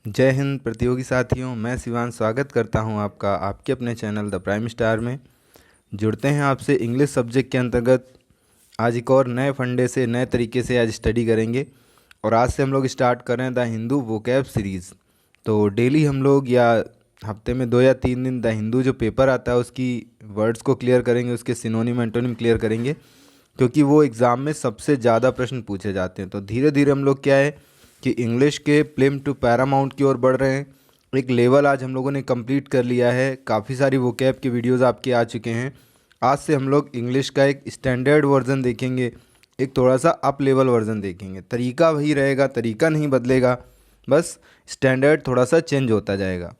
जय हिंद प्रतियोगी साथियों, मैं शिवांश स्वागत करता हूं आपका आपके अपने चैनल द प्राइम स्टार में। जुड़ते हैं आपसे इंग्लिश सब्जेक्ट के अंतर्गत। आज एक और नए फंडे से नए तरीके से आज स्टडी करेंगे और आज से हम लोग स्टार्ट कर रहे हैं द हिंदू वोकैब सीरीज़। तो डेली हम लोग या हफ्ते में 2 या 3 दिन द हिंदू जो पेपर आता है उसकी वर्ड्स को क्लियर करेंगे, उसके सिनोनिम एंटोनिम क्लियर करेंगे, क्योंकि वो एग्ज़ाम में सबसे ज़्यादा प्रश्न पूछे जाते हैं। तो धीरे धीरे हम लोग क्या है कि इंग्लिश के प्लिम टू पैरामाउंट की ओर बढ़ रहे हैं। एक लेवल आज हम लोगों ने कंप्लीट कर लिया है। काफ़ी सारी वोकैब के वीडियोस आपके आ चुके हैं। आज से हम लोग इंग्लिश का एक स्टैंडर्ड वर्जन देखेंगे, एक थोड़ा सा अप लेवल वर्जन देखेंगे। तरीका वही रहेगा, तरीका नहीं बदलेगा, बस स्टैंडर्ड थोड़ा सा चेंज होता जाएगा।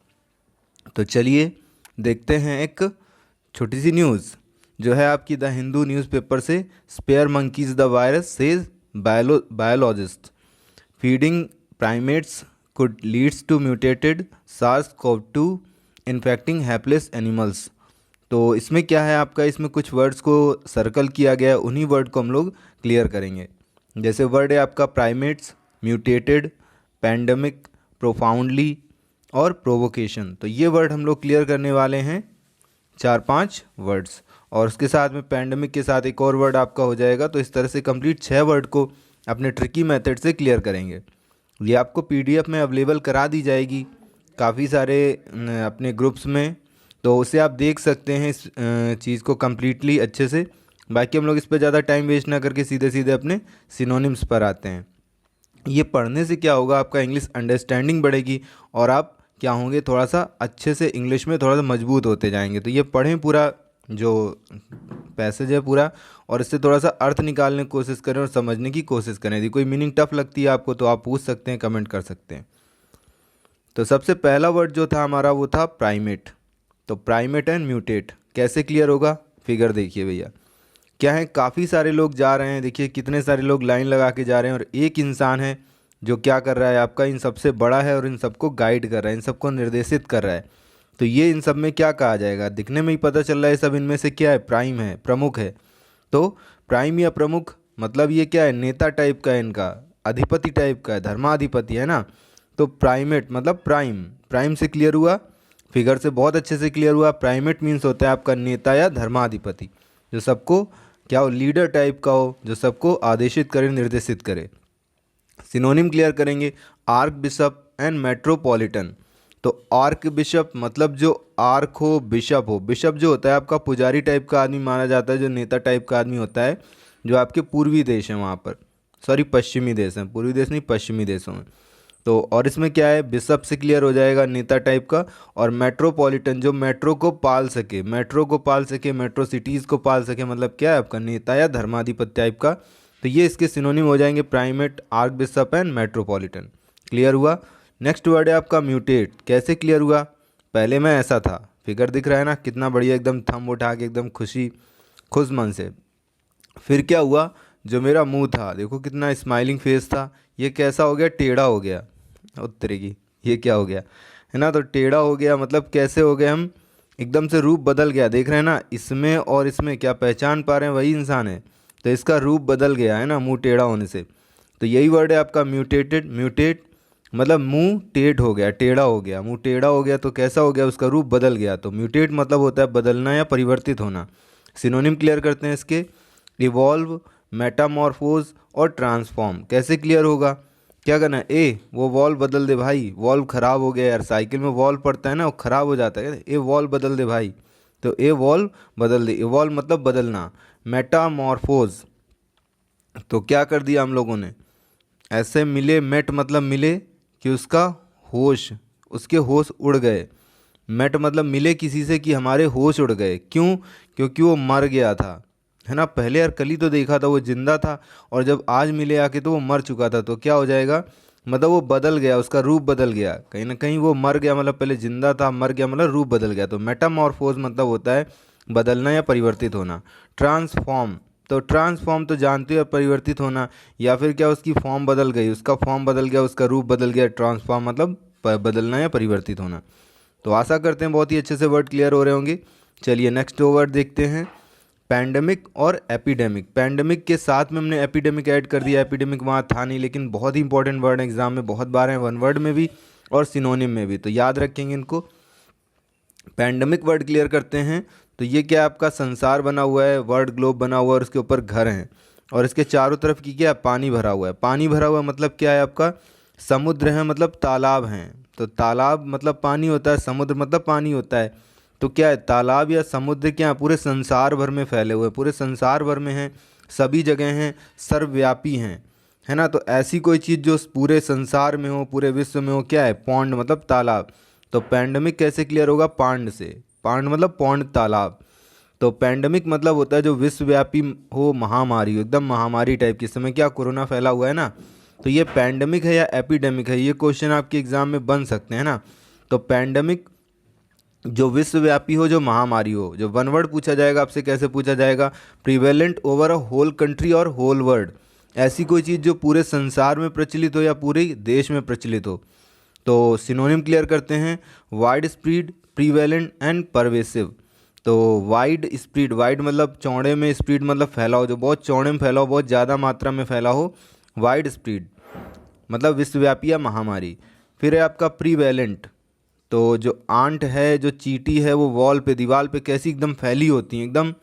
तो चलिए देखते हैं एक छोटी सी न्यूज़ जो है आपकी द हिंदू न्यूज़पेपर से। Spare monkeys the virus says biologist, feeding primates could leads to mutated SARS-CoV-2 infecting helpless animals। तो इसमें क्या है आपका, इसमें कुछ वर्ड्स को सर्कल किया गया है, उन्हीं वर्ड को हम लोग क्लियर करेंगे। जैसे वर्ड है आपका प्राइमेट्स, म्यूटेटेड, पैंडमिक, प्रोफाउंडली और प्रोवोकेशन। तो ये वर्ड हम लोग क्लियर करने वाले हैं, 4-5 वर्ड्स। और उसके साथ में पैंडमिक के साथ एक और वर्ड आपका हो जाएगा। तो इस तरह से कंप्लीट 6 वर्ड को अपने ट्रिकी मेथड से क्लियर करेंगे। ये आपको पीडीएफ में अवेलेबल करा दी जाएगी काफ़ी सारे अपने ग्रुप्स में, तो उसे आप देख सकते हैं इस चीज़ को कम्प्लीटली अच्छे से। बाकी हम लोग इस पर ज़्यादा टाइम वेस्ट ना करके सीधे सीधे अपने सिनोनिम्स पर आते हैं। ये पढ़ने से क्या होगा, आपका इंग्लिश अंडरस्टैंडिंग बढ़ेगी और आप क्या होंगे, थोड़ा सा अच्छे से इंग्लिश में थोड़ा सा मजबूत होते जाएंगे। तो ये पढ़ें पूरा जो पैसेज है पूरा, और इससे थोड़ा सा अर्थ निकालने की कोशिश करें और समझने की कोशिश करें। यदि कोई मीनिंग टफ लगती है आपको तो आप पूछ सकते हैं, कमेंट कर सकते हैं। तो सबसे पहला वर्ड जो था हमारा वो था प्राइमेट। तो प्राइमेट एंड म्यूटेट कैसे क्लियर होगा, फिगर देखिए भैया। क्या है, काफ़ी सारे लोग जा रहे हैं, देखिए कितने सारे लोग लाइन लगा के जा रहे हैं और एक इंसान है जो क्या कर रहा है आपका, इन सबसे बड़ा है और इन सबको गाइड कर रहा है, इन सबको निर्देशित कर रहा है। तो ये इन सब में क्या कहा जाएगा, दिखने में ही पता चल रहा है सब इनमें से क्या है, प्राइम है, प्रमुख है। तो प्राइम या प्रमुख मतलब ये क्या है, नेता टाइप का है, इनका अधिपति टाइप का है, धर्माधिपति है ना। तो प्राइमेट मतलब प्राइम, प्राइम से क्लियर हुआ, फिगर से बहुत अच्छे से क्लियर हुआ। प्राइमेट मीन्स होता है आपका नेता या धर्माधिपति, जो सबको क्या हो, लीडर टाइप का हो, जो सबको आदेशित करे, निर्देशित करे। सिनोनिम क्लियर करेंगे, आर्क बिशप एंड मेट्रोपॉलिटन। तो आर्क बिशप मतलब जो आर्क हो, बिशप हो। बिशप जो होता है आपका पुजारी टाइप का आदमी माना जाता है, जो नेता टाइप का आदमी होता है, जो आपके पूर्वी देश हैं वहाँ पर, सॉरी पश्चिमी देश हैं, पूर्वी देश नहीं पश्चिमी देशों में। तो और इसमें क्या है, बिशप से क्लियर हो जाएगा नेता टाइप का। और मेट्रोपॉलिटन जो मेट्रो को पाल सके, मेट्रो को पाल सके, मेट्रो सिटीज़ को पाल सके, मतलब क्या है आपका नेता या धर्माधिपति टाइप का। तो ये इसके सिनोनिम हो जाएंगे, primate, arc bishop and metropolitan. Clear हुआ। नेक्स्ट वर्ड है आपका म्यूटेट। कैसे क्लियर हुआ, पहले में ऐसा था, फिगर दिख रहा है ना, कितना बढ़िया, एकदम थंब उठा के एकदम खुश मन से। फिर क्या हुआ, जो मेरा मुंह था देखो कितना स्माइलिंग फेस था, ये कैसा हो गया, टेढ़ा हो गया। उत्तरे की ये क्या हो गया है ना, तो टेढ़ा हो गया मतलब कैसे हो गए हम, एकदम से रूप बदल गया। देख रहे हैं ना, इसमें और इसमें क्या पहचान पा रहे हैं, वही इंसान है। तो इसका रूप बदल गया है ना, मुंह टेढ़ा होने से। तो यही वर्ड है आपका म्यूटेटेड। म्यूटेट मतलब मुंह टेढ़ हो गया, टेढ़ा हो गया, मुंह टेढ़ा हो गया तो कैसा हो गया, उसका रूप बदल गया। तो म्यूटेट मतलब होता है बदलना या परिवर्तित होना। सिनोनिम क्लियर करते हैं इसके, इवॉल्व, मेटामॉर्फोज और ट्रांसफॉर्म। कैसे क्लियर होगा, क्या करना है, ए वो वॉल्व बदल दे भाई, वॉल्व ख़राब हो गया यार, साइकिल में वॉल्व पड़ता है ना, वो ख़राब हो जाता है, ए वॉल्व बदल दे भाई। तो ए वॉल्व बदल दे, इवॉल्व मतलब बदलना। मेटामॉर्फोज तो क्या कर दिया हम लोगों ने, ऐसे मिले, मेट मतलब मिले कि उसका होश, उसके होश उड़ गए। मेट मतलब मिले किसी से कि हमारे होश उड़ गए। क्यों, क्योंकि वो मर गया था, है ना। पहले यार कल ही तो देखा था वो जिंदा था, और जब आज मिले आके तो वो मर चुका था। तो क्या हो जाएगा, मतलब वो बदल गया, उसका रूप बदल गया। कहीं ना कहीं वो मर गया मतलब पहले जिंदा था, मर गया मतलब रूप बदल गया। तो मेटामॉर्फोज मतलब होता है बदलना या परिवर्तित होना। ट्रांसफॉर्म तो ट्रांसफॉर्म तो जानते हो, परिवर्तित होना, या फिर क्या उसकी फॉर्म बदल गई, उसका फॉर्म बदल गया, उसका रूप बदल गया। ट्रांसफॉर्म मतलब बदलना या परिवर्तित होना। तो आशा करते हैं बहुत ही अच्छे से वर्ड क्लियर हो रहे होंगे। चलिए नेक्स्ट वर्ड देखते हैं, पैंडमिक और एपिडेमिक। पैंडमिक के साथ में हमने एपिडेमिक ऐड कर दिया, एपिडेमिक वहाँ था नहीं, लेकिन बहुत ही इंपॉर्टेंट वर्ड है, एग्जाम में बहुत बार है, वन वर्ड में भी और सिनोनिम में भी, तो याद रखेंगे इनको। पैंडमिक वर्ड क्लियर करते हैं। तो ये क्या आपका संसार बना हुआ है, वर्ल्ड ग्लोब बना हुआ है और उसके ऊपर घर हैं और इसके चारों तरफ की क्या पानी भरा हुआ है। पानी भरा हुआ मतलब क्या है आपका, समुद्र है मतलब तालाब हैं। तो तालाब मतलब पानी होता है, समुद्र मतलब पानी होता है। तो क्या है, तालाब या समुद्र क्या है, पूरे संसार भर में फैले हुए, पूरे संसार भर में हैं, सभी जगह हैं, सर्वव्यापी हैं, है ना। तो ऐसी कोई चीज़ जो पूरे संसार में हो, पूरे विश्व में हो, क्या है, पौंड मतलब तालाब। तो पैंडमिक कैसे क्लियर होगा, पांड से। पांड मतलब पौंड तालाब। तो पैंडमिक मतलब होता है जो विश्वव्यापी हो, महामारी हो, एकदम महामारी टाइप की। इस समय क्या कोरोना फैला हुआ है ना, तो ये पैंडमिक है या एपिडेमिक है, ये क्वेश्चन आपके एग्जाम में बन सकते हैं ना। तो पैंडमिक जो विश्वव्यापी हो, जो महामारी हो, जो वन वर्ड पूछा जाएगा आपसे, कैसे पूछा जाएगा, prevalent over a whole country और होल वर्ल्ड। ऐसी कोई चीज़ जो पूरे संसार में प्रचलित हो या पूरे देश में प्रचलित हो। तो सिनोनिम क्लियर करते हैं, wide spread, prevalent and pervasive. तो वाइड स्प्रेड, वाइड मतलब चौड़े में, स्प्रेड मतलब फैलाव, जो बहुत चौड़े में फैला हो, बहुत ज़्यादा मात्रा में फैला हो, वाइड स्प्रेड मतलब विश्वव्यापी या महामारी। फिर है आपका प्रीवेलेंट, तो जो आंट है, जो चींटी है, वो वॉल पे, दीवार पे कैसी एकदम फैली होती हैं, एकदम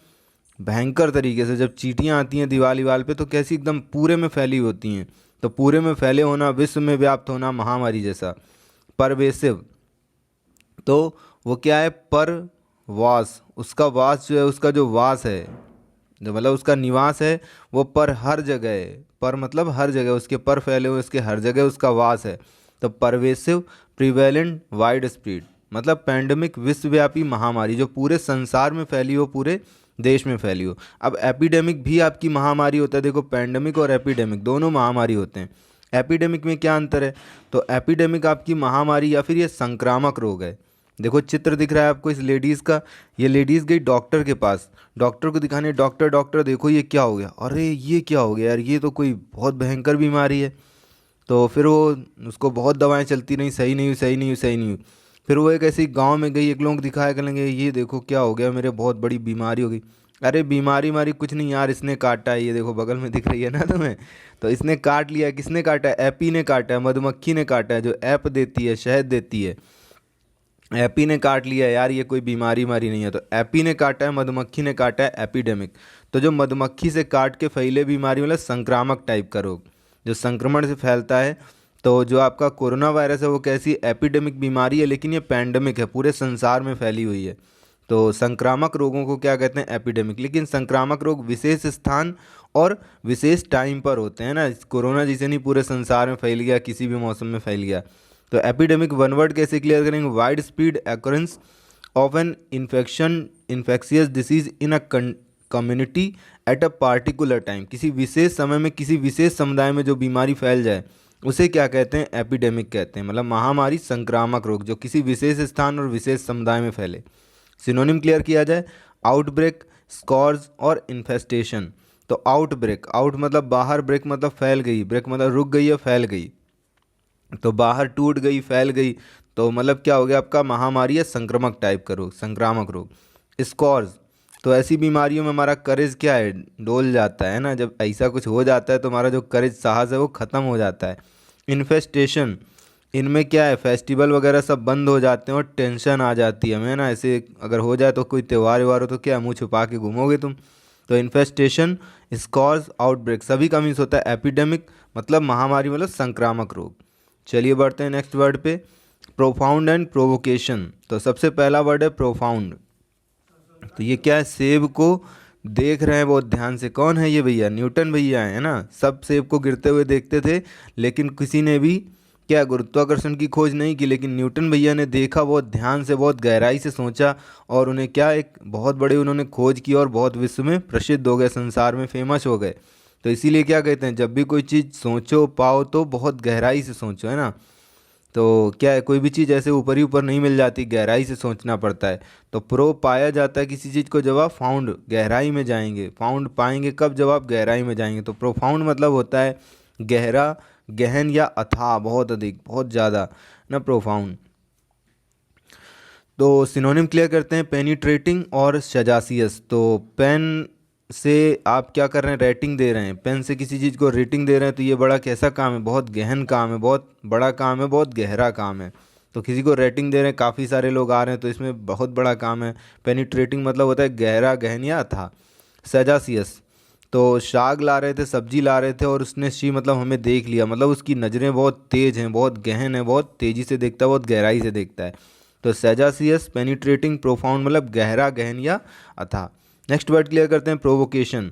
भयंकर तरीके से। जब चींटियाँ आती हैं दीवार पे तो कैसी एकदम पूरे में फैली होती हैं। तो पूरे में फैले होना, विश्व में व्याप्त होना, महामारी जैसा। परवेसिव, तो वो क्या है, पर वास, उसका वास जो है, उसका जो वास है, जो मतलब उसका निवास है, वो पर हर जगह है। पर मतलब हर जगह, उसके पर फैले हुए, उसके हर जगह उसका वास है। तो परवेसिव, प्रिवेलेंट, वाइड स्प्रेड मतलब पैंडमिक, विश्वव्यापी महामारी जो पूरे संसार में फैली हो, पूरे देश में फैली हो। अब एपिडेमिक भी आपकी महामारी होता है। देखो पैंडमिक और एपिडेमिक दोनों महामारी होते हैं। एपिडेमिक में क्या अंतर है, तो एपिडेमिक आपकी महामारी या फिर ये संक्रामक रोग है। देखो चित्र दिख रहा है आपको इस लेडीज़ का, ये लेडीज़ गई डॉक्टर के पास, डॉक्टर को दिखाने, डॉक्टर डॉक्टर देखो ये क्या हो गया, अरे ये क्या हो गया यार, ये तो कोई बहुत भयंकर बीमारी है। तो फिर वो, उसको बहुत दवाएं चलती रहीं, सही नहीं हुई, सही नहीं हुई, सही नहीं हुई। फिर वो एक ऐसी गांव में गई, एक लोग दिखाया करेंगे, ये देखो क्या हो गया, मेरे बहुत बड़ी बीमारी हो गई। अरे बीमारी मारी कुछ नहीं यार, इसने काटा है, ये देखो बगल में दिख रही है ना तुम्हें, तो इसने काट लिया। किसने काटा है, एपी ने काटा है, मधुमक्खी ने काटा है, जो ऐप देती है, शहद देती है, एपी ने काट लिया यार, ये कोई बीमारी मारी नहीं है। तो एपी ने काटा है, मधुमक्खी ने काटा है, एपिडेमिक। तो जो मधुमक्खी से काट के फैले बीमारी मतलब संक्रामक टाइप का रोग, जो संक्रमण से फैलता है। तो जो आपका कोरोना वायरस है वो कैसी एपिडेमिक बीमारी है, लेकिन ये पैंडमिक है, पूरे संसार में फैली हुई है। तो संक्रामक रोगों को क्या कहते हैं, एपिडेमिक। लेकिन संक्रामक रोग विशेष स्थान और विशेष टाइम पर होते हैं ना, कोरोना जैसे नहीं पूरे संसार में फैल गया, किसी भी मौसम में फैल गया। तो एपिडेमिक वन वर्ड कैसे क्लियर करेंगे, wide spread occurrence of an infection, infectious disease in a community at a particular time. किसी विशेष समय में, किसी विशेष समुदाय में जो बीमारी फैल जाए उसे क्या कहते हैं, एपिडेमिक कहते हैं। मतलब महामारी, संक्रामक रोग जो किसी विशेष स्थान और विशेष समुदाय में फैले। सिनोनिम क्लियर किया जाए, आउटब्रेक, स्कॉर्ज और इन्फेस्टेशन। तो आउटब्रेक, आउट मतलब बाहर, ब्रेक मतलब फैल गई, ब्रेक मतलब रुक गई या फैल गई, तो बाहर टूट गई, फैल गई, तो मतलब क्या हो गया आपका, महामारी या संक्रामक टाइप का रोग, संक्रामक रोग। स्कॉर्ज, तो ऐसी बीमारियों में हमारा करेज क्या है, डोल जाता है ना, जब ऐसा कुछ हो जाता है तो हमारा जो करेज, साहस है वो ख़त्म हो जाता है। इन्फेस्टेशन, इनमें क्या है, फेस्टिवल वगैरह सब बंद हो जाते हैं और टेंशन आ जाती है हमें ना, ऐसे अगर हो जाए तो कोई त्यौहार व्यवहार हो तो क्या मुंह छुपा के घूमोगे तुम। तो इन्फेस्टेशन, स्कॉर्ज, आउटब्रेक सभी का मीन्स होता है एपिडेमिक मतलब महामारी मतलब संक्रामक रोग। चलिए बढ़ते हैं नेक्स्ट वर्ड पे, प्रोफाउंड एंड प्रोवोकेशन। तो सबसे पहला वर्ड है प्रोफाउंड। तो ये क्या है, सेब को देख रहे हैं बहुत ध्यान से, कौन है ये भैया, न्यूटन भैया है ना। सब सेब को गिरते हुए देखते थे, लेकिन किसी ने भी क्या गुरुत्वाकर्षण की खोज नहीं की, लेकिन न्यूटन भैया ने देखा, बहुत ध्यान से, बहुत गहराई से सोचा, और उन्हें क्या, एक बहुत बड़े उन्होंने खोज की और बहुत विश्व में प्रसिद्ध हो गए, संसार में फेमस हो गए। तो इसीलिए क्या कहते हैं, जब भी कोई चीज़ सोचो पाओ तो बहुत गहराई से सोचो, है ना। तो क्या है, कोई भी चीज़ ऐसे ऊपर ही ऊपर नहीं मिल जाती, गहराई से सोचना पड़ता है। तो प्रो पाया जाता है किसी चीज़ को जब आप फाउंड, गहराई में जाएंगे। फाउंड पाएंगे कब, जब आप गहराई में जाएंगे। तो प्रोफाउंड मतलब होता है गहरा, गहन या अथाह, बहुत अधिक, बहुत ज़्यादा ना, प्रोफाउंड। तो सिनोनिम क्लियर करते हैं, पेनिट्रेटिंग और सजासियस। तो पेन से आप क्या कर रहे हैं, रेटिंग दे रहे हैं, पेन से किसी चीज़ को रेटिंग दे रहे हैं, तो ये बड़ा कैसा काम है, बहुत गहन काम है, बहुत बड़ा काम है, बहुत गहरा काम है। तो किसी को रेटिंग दे रहे हैं, काफ़ी सारे लोग आ रहे हैं, तो इसमें बहुत बड़ा काम है। पेनिट्रेटिंग मतलब होता है गहरा, गहन या था। सजासियस, तो शाक ला रहे थे, सब्जी ला रहे थे, और उसने शी मतलब हमें देख लिया, मतलब उसकी नज़रें बहुत तेज़ हैं, बहुत गहन है, बहुत तेज़ी से देखता है, बहुत गहराई से देखता है। तो सजासियस, पेनिट्रेटिंग, प्रोफाउंड मतलब गहरा, गहन या अथा। नेक्स्ट वर्ड क्लियर करते हैं, प्रोवोकेशन।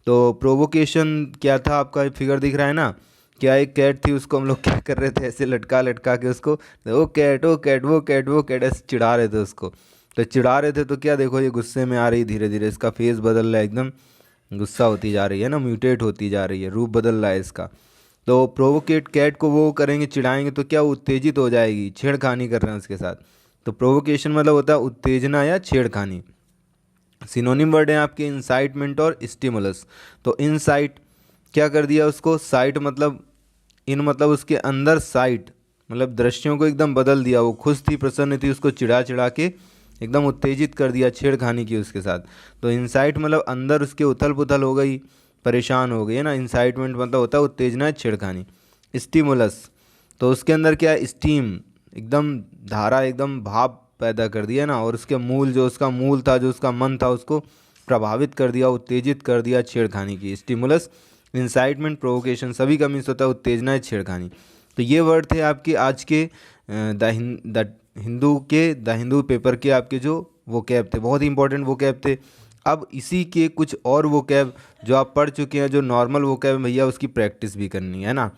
तो प्रोवोकेशन क्या था, आपका फिगर दिख रहा है ना, क्या एक कैट थी, उसको हम लोग क्या कर रहे थे, ऐसे लटका लटका के उसको, ओ कैट ओ कैट वो कैट वो कैट, ऐसे चिढ़ा रहे थे उसको। तो चिढ़ा रहे थे तो क्या, देखो ये गुस्से में आ रही, धीरे धीरे इसका फेस बदल रहा है, एकदम गुस्सा होती जा रही है ना, म्यूटेट होती जा रही है, रूप बदल रहा है इसका। तो प्रोवोकेट, कैट को वो करेंगे, चिढ़ाएंगे तो क्या उत्तेजित हो जाएगी, छेड़खानी कर रहे हैं उसके साथ। तो प्रोवोकेशन मतलब होता है उत्तेजना या छेड़खानी। सिनोनिम वर्ड है आपके इंसाइटमेंट और स्टिमुलस। तो इनसाइट क्या कर दिया उसको, साइट मतलब इन मतलब उसके अंदर, साइट मतलब दृश्यों को एकदम बदल दिया, वो खुश थी, प्रसन्न थी, उसको चिढ़ा चिढ़ा के एकदम उत्तेजित कर दिया, छेड़खानी की उसके साथ। तो इंसाइट मतलब अंदर उसके उथल पुथल हो गई, परेशान हो गई है ना। इंसाइटमेंट मतलब होता है उत्तेजना, छेड़खानी। स्टिमुलस, तो उसके अंदर क्या है, स्टीम, एकदम धारा, एकदम भाप पैदा कर दिया ना, और उसके मूल, जो उसका मूल था, जो उसका मन था, उसको प्रभावित कर दिया, उत्तेजित कर दिया, छेड़खानी की। स्टिमुलस, इंसाइटमेंट, प्रोवोकेशन, सभी का मीन्स होता है उत्तेजना, छेड़खानी। तो ये वर्ड थे आपके आज के द हिंदू पेपर के आपके जो वोकैब थे, बहुत ही इंपॉर्टेंट वोकैब थे। अब इसी के कुछ और वोकैब जो आप पढ़ चुके हैं, जो नॉर्मल वोकैब है भैया, उसकी प्रैक्टिस भी करनी है ना।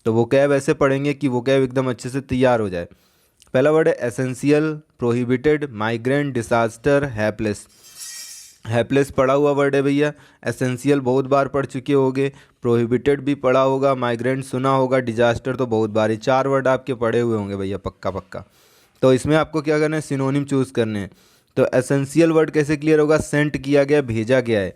तो वोकैब ऐसे पढ़ेंगे कि वोकैब एकदम अच्छे से तैयार हो जाए। पहला वर्ड है essential, prohibited, migrant, disaster, hapless. Hapless पढ़ा हुआ वर्ड है भैया। एसेंशियल बहुत बार पढ़ चुके होगे, प्रोहिबिटेड भी पढ़ा होगा, माइग्रेंट सुना होगा, डिजास्टर तो बहुत बार, ये 4 वर्ड आपके पढ़े हुए होंगे भैया, पक्का पक्का। तो इसमें आपको क्या करना है, सिनोनिम चूज़ करने हैं। तो एसेंशियल वर्ड कैसे क्लियर होगा, सेंट किया गया, भेजा गया है,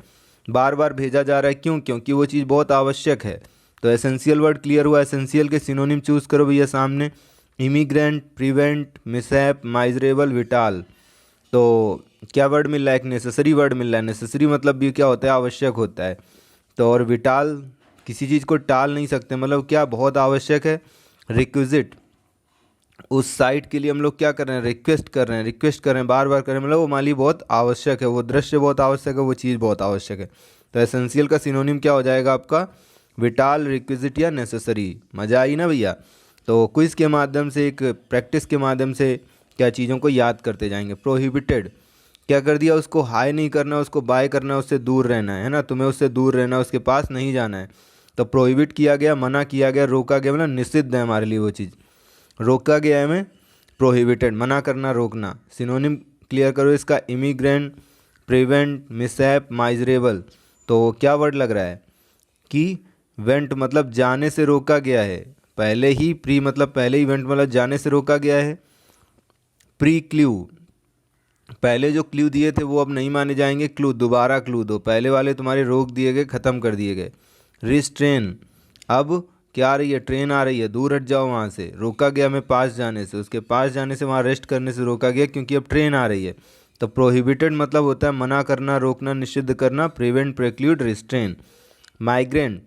बार बार भेजा जा रहा है, क्यों, क्योंकि वो चीज़ बहुत आवश्यक है। तो एसेंशियल वर्ड क्लियर हुआ। एसेंशियल के सिनोनिम चूज़ करो भैया सामने, immigrant, prevent, mishap, miserable, vital. तो क्या वर्ड मिल रहा है, एक नेसेसरी वर्ड मिल रहा है। नेसेसरी मतलब भी क्या होता है, आवश्यक होता है। तो और विटाल, किसी चीज़ को टाल नहीं सकते, मतलब क्या बहुत आवश्यक है। रिक्विजिट, उस साइट के लिए हम लोग क्या कर रहे हैं, रिक्वेस्ट कर रहे हैं, रिक्वेस्ट कर रहे हैं, बार बार कर रहे हैं, मतलब वो माली बहुत आवश्यक है, वो दृश्य बहुत आवश्यक है, वो चीज़ बहुत आवश्यक है। तो एसेंशियल का सिनोनिम क्या हो जाएगा आपका, विटाल, रिक्विजिट या नेसेसरी। मज़ा आई ना भैया। तो क्विज़ के माध्यम से, एक प्रैक्टिस के माध्यम से क्या चीज़ों को याद करते जाएंगे। प्रोहिबिटेड, क्या कर दिया, उसको हाय नहीं करना, उसको बाय करना, उससे दूर रहना है ना, तुम्हें उससे दूर रहना है, उसके पास नहीं जाना है। तो प्रोहिबिट किया गया, मना किया गया, रोका गया, मतलब निषिद्ध है हमारे लिए वो चीज़, रोका गया है हमें, प्रोहिबिटेड, मना करना, रोकना। सिनोनिम क्लियर करो इसका, इमिग्रेंट, प्रिवेंट, मिसहैप, माइजरेबल। तो क्या वर्ड लग रहा है कि वेंट मतलब जाने से रोका गया है, पहले ही, प्री मतलब पहले ही, वेंट मतलब जाने से रोका गया है। प्री क्ल्यू, पहले जो क्ल्यू दिए थे वो अब नहीं माने जाएंगे, क्लू दोबारा क्लू दो, पहले वाले तुम्हारे रोक दिए गए, ख़त्म कर दिए गए। रिस्ट्रेन, अब क्या आ रही है, ट्रेन आ रही है, दूर हट जाओ वहाँ से, रोका गया हमें पास जाने से, उसके पास जाने से वहाँ रेस्ट करने से रोका गया, क्योंकि अब ट्रेन आ रही है। तो प्रोहिबिटेड मतलब होता है मना करना, रोकना, निषिद्ध करना, प्रिवेंट, प्रेक्ल्यूड, रिस्ट्रेन। माइग्रेंट,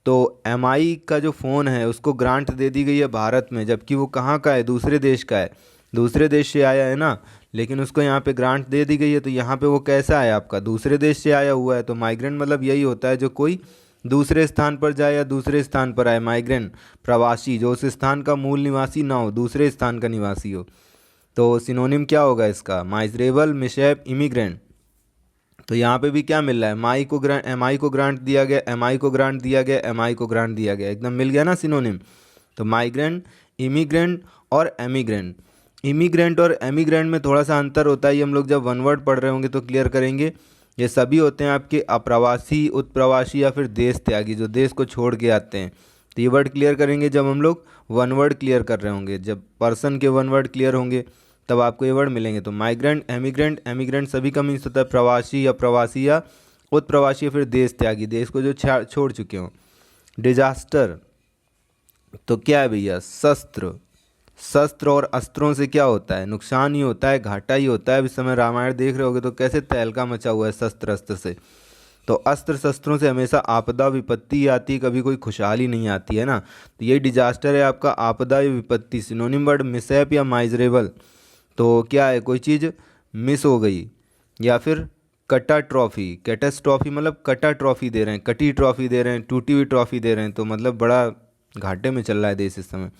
तो एमआई का जो फ़ोन है उसको ग्रांट दे दी गई है भारत में, जबकि वो कहाँ का है, दूसरे देश का है, दूसरे देश से आया है ना, लेकिन उसको यहाँ पे ग्रांट दे दी गई है। तो यहाँ पे वो कैसा है आपका, दूसरे देश से आया हुआ है। तो माइग्रेंट मतलब यही होता है जो कोई दूसरे स्थान पर जाए या दूसरे स्थान पर आए। माइग्रेंट, प्रवासी, जो उस स्थान का मूल निवासी ना हो, दूसरे स्थान का निवासी हो। तो सिनोनिम क्या होगा इसका, माइजरेबल, मिशैप, इमिग्रेंट। तो यहाँ पे भी क्या मिल रहा है, माई को ग्रांट, एमआई को ग्रांट दिया गया, एमआई को ग्रांट दिया गया, एमआई को ग्रांट दिया गया, एकदम मिल गया ना सिनोनिम। तो माइग्रेंट, इमिग्रेंट और एमिग्रेंट। इमिग्रेंट और एमिग्रेंट में थोड़ा सा अंतर होता है, ये हम लोग जब वन वर्ड पढ़ रहे होंगे तो क्लियर करेंगे। ये सभी होते हैं आपके अप्रवासी, उत्प्रवासी या फिर देश त्यागी, जो देश को छोड़ के आते हैं। तो ये वर्ड क्लियर करेंगे जब हम लोग वन वर्ड क्लियर कर रहे होंगे, जब पर्सन के वन वर्ड क्लियर होंगे तब आपको ये वर्ड मिलेंगे। तो माइग्रेंट, एमिग्रेंट, एमिग्रेंट सभी का मीन्स होता है प्रवासी या प्रवासी या उत्प्रवासी या फिर देश त्यागी, देश को जो छोड़ चुके हों। डिजास्टर, तो क्या है भैया, शस्त्र, शस्त्र और अस्त्रों से क्या होता है, नुकसान ही होता है, घाटा ही होता है। इस समय रामायण देख रहे होगे तो कैसे तहलका मचा हुआ है शस्त्र अस्त्र से। तो अस्त्र शस्त्रों से हमेशा आपदा विपत्ति आती है, कभी कोई खुशहाली नहीं आती है ना। तो ये डिजास्टर है आपका, आपदा या विपत्ति। सिनोनिम वर्ड मिसहैप या माइजरेबल, तो क्या है, कोई चीज़ मिस हो गई। या फिर कटा ट्रॉफी, कैटेस्ट्रॉफी मतलब कटा ट्रॉफी दे रहे हैं, कटी ट्रॉफी दे रहे हैं, टूटी हुई ट्रॉफी दे रहे हैं, तो मतलब बड़ा घाटे में चल रहा है देश इस समय।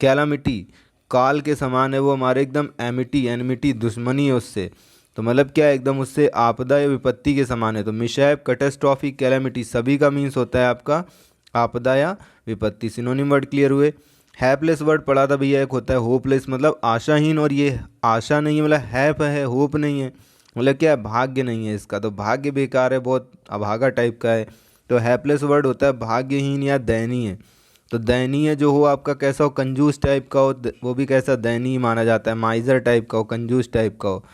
कैलामिटी, काल के समान है वो, हमारे एकदम एनिमिटी दुश्मनी है उससे, तो मतलब क्या है, एकदम उससे आपदा या विपत्ति के समान है। तो मिसहैप, कैटेस्ट्रॉफी, कैलामिटी सभी का मीन्स होता है आपका आपदा या विपत्ति। सिनोनिम वर्ड क्लियर हुए। हैपलेस वर्ड पढ़ा था भैया, एक होता है होपलेस मतलब आशाहीन, और ये आशा नहीं है मतलब हैप है, होप नहीं है, मतलब क्या है, भाग्य नहीं है इसका, तो भाग्य बेकार है, बहुत अभागा टाइप का है। तो हैपलेस वर्ड होता है भाग्यहीन या दयनीय। तो दयनीय जो हो आपका कैसा हो, कंजूस टाइप का हो, वो भी कैसा दयनीय माना जाता है, माइजर टाइप का हो, कंजूस टाइप का हो।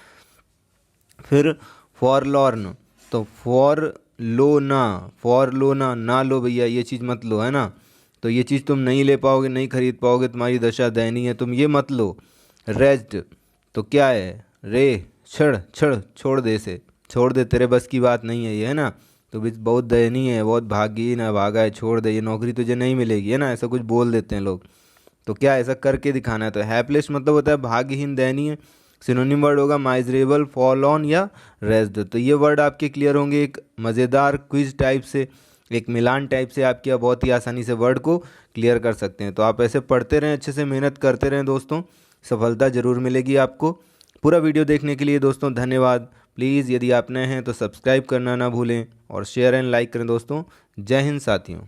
फिर फॉरलॉर्न, तो फॉर लो ना लो भैया, ये चीज़ मत लो है ना, तो ये चीज़ तुम नहीं ले पाओगे, नहीं खरीद पाओगे, तुम्हारी दशा दयनीय है, तुम ये मत लो। रेज्ड, तो क्या है, रे छड़ छड़ छोड़ दे, से छोड़ दे, तेरे बस की बात नहीं है ये, है ना, तो भी बहुत दयनीय है, बहुत भाग्यहीन है, भागा है, छोड़ दे, ये नौकरी तुझे नहीं मिलेगी, है ना, ऐसा कुछ बोल देते हैं लोग। तो क्या ऐसा करके दिखाना है। तो हैपलेस मतलब होता है भाग्यहीन, दयनीय। सिनोनिम वर्ड होगा माइजरेबल, फॉल ऑन या रेस्ड। तो ये वर्ड आपके क्लियर होंगे एक मज़ेदार क्विज टाइप से, एक मिलान टाइप से, आपके बहुत ही आसानी से वर्ड को क्लियर कर सकते हैं। तो आप ऐसे पढ़ते रहें, अच्छे से मेहनत करते रहें दोस्तों, सफलता ज़रूर मिलेगी आपको। पूरा वीडियो देखने के लिए दोस्तों धन्यवाद। प्लीज़ यदि आप नए हैं तो सब्सक्राइब करना ना भूलें और शेयर एंड लाइक करें दोस्तों। जय हिंद साथियों।